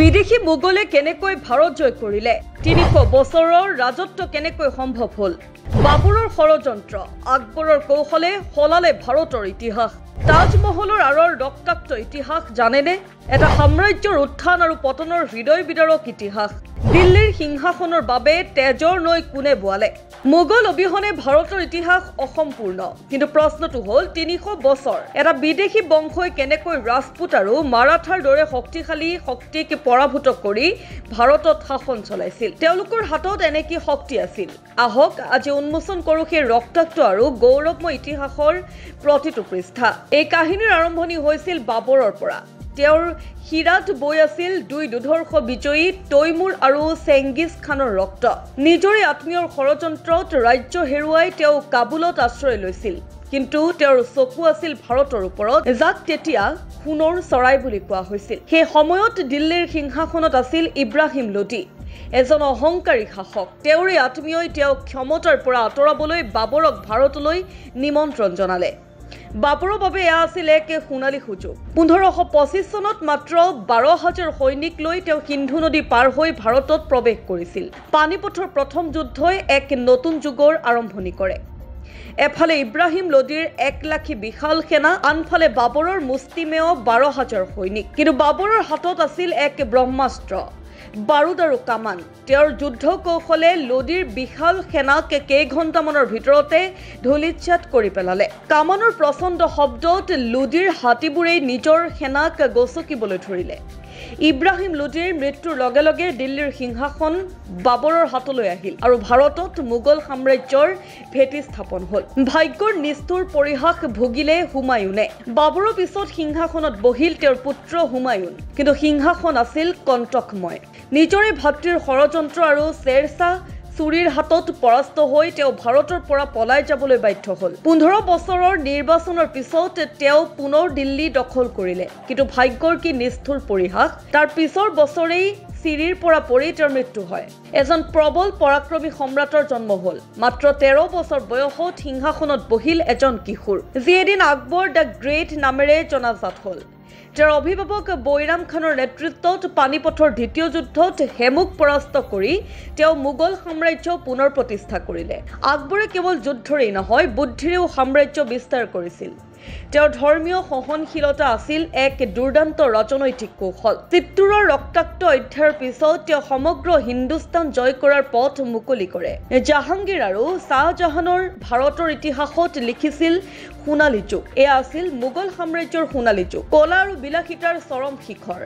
বিদেশী মোগলে কেনেকৈ ভাৰত জয় কৰিলে ৩০০ বছৰৰ ৰাজত্ব কেনেকৈ সম্ভৱ হ'ল বাবৰৰ ষড়যন্ত্ৰ আকবৰৰ কৌশলে সলালে ভাৰতৰ ইতিহাস তাজমহলৰ আঁৰৰ ৰক্তাক্ত ইতিহাস জানেনে এটা সাম্ৰাজ্যৰ উত্থান আৰু পতনৰ হৃদয় বিদাৰক ইতিহাস দিল্লীৰ সিংহাসনৰ বাবে তেজৰ নৈ কোনে বোৱালে মোগল অবিহনে ভাৰতৰ ইতিহাস অসম্পূৰ্ণ কিন্তু প্ৰশ্নটো হ'ল ৩০০ বছৰ এটা বিদেশী বংশই কেনেকৈ ৰাজপুত আৰু মাৰাঠাৰ দৰে শক্তিশালী শক্তিক পৰাভূত কৰি ভাৰতত শাসন চলাইছিল তেওঁলোকৰ হাতত এনে কি শক্তি আছিল আহক আজি উন্মোচন কৰোঁ সেই ৰক্তাক্ত আৰু গৌৰৱময় ইতিহাসৰ প্ৰতিটো পৃষ্ঠা এই কাহিনীৰ আৰম্ভণি হৈছিল বাবৰৰ পৰা তেওঁৰ হিৰাত বৈ আছিল দুই দুধৰ্ষ বিজয়ী তৈমুৰ আৰু চেংগিজ খানৰ ৰক্ত নিজৰে আত্মীয়ৰ ষড়যন্ত্ৰত ৰাজ্য হেৰুৱাই তেওঁ কাবুলত আশ্ৰয় লৈছিল কিন্তু তেওঁৰ চকু আছিল ভাৰতৰ ওপৰত যাক তেতিয়া সোণৰ চৰাই বুলি কোৱা হৈছিল সেই সময়ত দিল্লীৰ সিংহাসনত আছিল ইব্ৰাহিম লোডি এজন অহংকাৰী শাসক তেওঁৰে আত্মীয়ই তেওঁক ক্ষমতাৰ পৰা আঁতৰাবলৈ বাবৰক ভাৰতলৈ নিমন্ত্ৰণ জনালে বাবৰৰ বাবে এয়া আছিল এক সোণালী সুযোগ ১৫২৫ চনত মাত্ৰ ১২,০০০ সৈনিক লৈ তেওঁ সিন্ধু নদী পাৰ হৈ ভাৰতত প্ৰৱেশ কৰিছিল পানীপথৰ প্ৰথম যুদ্ধই এক নতুন যুগৰ আৰম্ভণি কৰে এফালে ইব্ৰাহিম লোডিৰ ১ লাখী বিশাল সেনা আনফালে বাবৰৰ মুষ্টিমেয় ১২,০০০ সৈনিক কিন্তু বাবৰৰ হাতত আছিল এক ব্ৰহ্মাস্ত্ৰ বাৰুদ আৰু কামান তেওঁৰ যুদ্ধ কৌশলে লোডিৰ বিশাল সেনাক কেইঘণ্টামানৰ ভিতৰতে ধূলিচ্ছাত কৰি পেলালে কামানৰ প্ৰচণ্ড শব্দত লোডিৰ হাতীবোৰে নিজৰ সেনাক গচকিবলৈ ধৰিলে ইব্ৰাহিম লোডিৰ মৃত্যুৰ লগে লগে দিল্লীৰ সিংহাসন বাবৰৰ হাতলৈ আহিল আৰু ভাৰতত মোগল সাম্ৰাজ্যৰ ভেটি স্থাপন হ'ল ভাগ্যৰ নিষ্ঠুৰ পৰিহাস ভুগিলে হুমায়ুনে বাবৰৰ পিছত সিংহাসনত বহিল তেওঁৰ পুত্ৰ হুমায়ুন কিন্তু সিংহাসন আছিল কণ্টকময় নিজৰে ভাতৃৰ ষড়যন্ত্ৰ আৰু শ্বেৰশ্বাহ চুৰিৰ হাতত পৰাস্ত হৈ তেওঁ ভাৰতৰ পৰা পলাই যাবলৈ বাধ্য হ'ল ১৫ বছৰৰ নিৰ্বাচনৰ পিছত তেওঁ পুনৰ দিল্লী দখল কৰিলে কিন্তু ভাগ্যৰ কি নিষ্ঠুৰ পৰিহাস তাৰ পিছৰ বছৰেই চিৰিৰ পৰা পৰি তেওঁৰ মৃত্যু হয় এজন প্ৰবল পৰাক্ৰমী সম্ৰাটৰ জন্ম হ'ল মাত্ৰ ১৩ বছৰ বয়সত সিংহাসনত বহিল এজন কিশোৰ যি এদিন আকবৰ দ্য গ্ৰেট নামেৰে জনাজাত হ'ল তেওঁৰ অভিভাৱক বৈৰাম খানৰ নেতৃত্বত পানীপথৰ দ্বিতীয় যুদ্ধত হেমুক পৰাস্ত কৰি তেওঁ মোগল সাম্ৰাজ্য পুনৰ প্ৰতিষ্ঠা কৰিলে আকবৰে কেৱল যুদ্ধৰেই নহয় বুদ্ধিৰেও সাম্ৰাজ্য বিস্তাৰ কৰিছিল তেওঁৰ ধৰ্মীয় সহনশীলতা আছিল এক দুৰ্দান্ত ৰাজনৈতিক কৌশল চিত্তুৰৰ ৰক্তাক্ত অধ্যায়ৰ পিছত তেওঁ সমগ্ৰ হিন্দুস্তান জয় কৰাৰ পথ মুকলি কৰে জাহাংগীৰ আৰু শ্বাহজাহানৰ ভাৰতৰ ইতিহাসত লিখিছিল সোণালী যুগ এয়া আছিল মোগল সাম্ৰাজ্যৰ সোণালী যুগ কলা আৰু বিলাসিতাৰ চৰম শিখৰ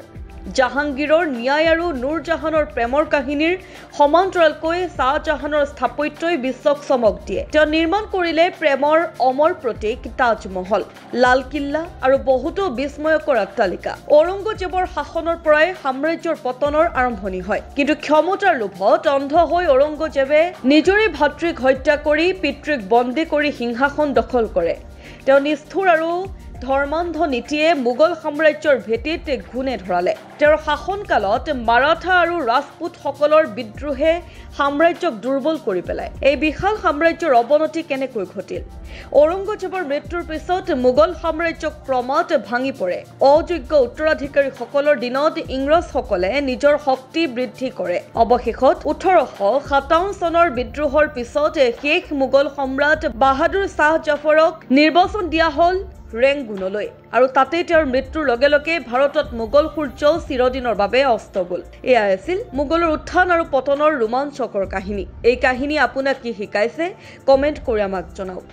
জাহাংগীৰৰ ন্যায় আৰু নুৰজাহানৰ প্ৰেমৰ কাহিনীৰ সমান্তৰালকৈ শ্বাহজাহানৰ স্থাপত্যই বিশ্বক চমক দিয়ে তেওঁ নিৰ্মাণ কৰিলে প্ৰেমৰ অমৰ প্ৰতীক তাজমহল লালকিল্লা আৰু বহুতো বিস্ময়কৰ অট্টালিকা ঔৰংগজেবৰ শাসনৰ পৰাই সাম্ৰাজ্যৰ পতনৰ আৰম্ভণি হয় কিন্তু ক্ষমতাৰ লোভত অন্ধ হৈ ঔৰংগজেবে নিজৰে ভাতৃক হত্যা কৰি পিতৃক বন্দী কৰি সিংহাসন দখল কৰে তেওঁ নিষ্ঠুৰ আৰু ধৰ্মান্ধ নীতিয়ে মোগল সাম্ৰাজ্যৰ ভেটিত ঘূণে ধৰালে তেওঁৰ শাসনকালত মাৰাঠা আৰু ৰাজপুতসকলৰ বিদ্ৰোহে সাম্ৰাজ্যক দুৰ্বল কৰি পেলায় এই বিশাল সাম্ৰাজ্যৰ অৱনতি কেনেকৈ ঘটিল ঔৰংগজেবৰ মৃত্যুৰ পিছত মোগল সাম্ৰাজ্যক ক্ৰমাৎ ভাঙি পৰে অযোগ্য উত্তৰাধিকাৰীসকলৰ দিনত ইংৰাজসকলে নিজৰ শক্তি বৃদ্ধি কৰে অৱশেষত ১৮৫৭ চনৰ বিদ্ৰোহৰ পিছত শেষ মোগল সম্ৰাট বাহাদুৰ শ্বাহ জাফৰক নিৰ্বাচন দিয়া হ'ল ৰেংগুনলৈ আৰু তাতে তেওঁৰ মৃত্যুৰ লগে লগে ভাৰতত মোগল সূৰ্য চিৰদিনৰ বাবে অস্ত গ'ল এয়া আছিল মোগলৰ উত্থান আৰু পতনৰ ৰোমাঞ্চকৰ কাহিনী এই কাহিনী আপোনাক কি শিকাইছে কমেণ্ট কৰি আমাক জনাওক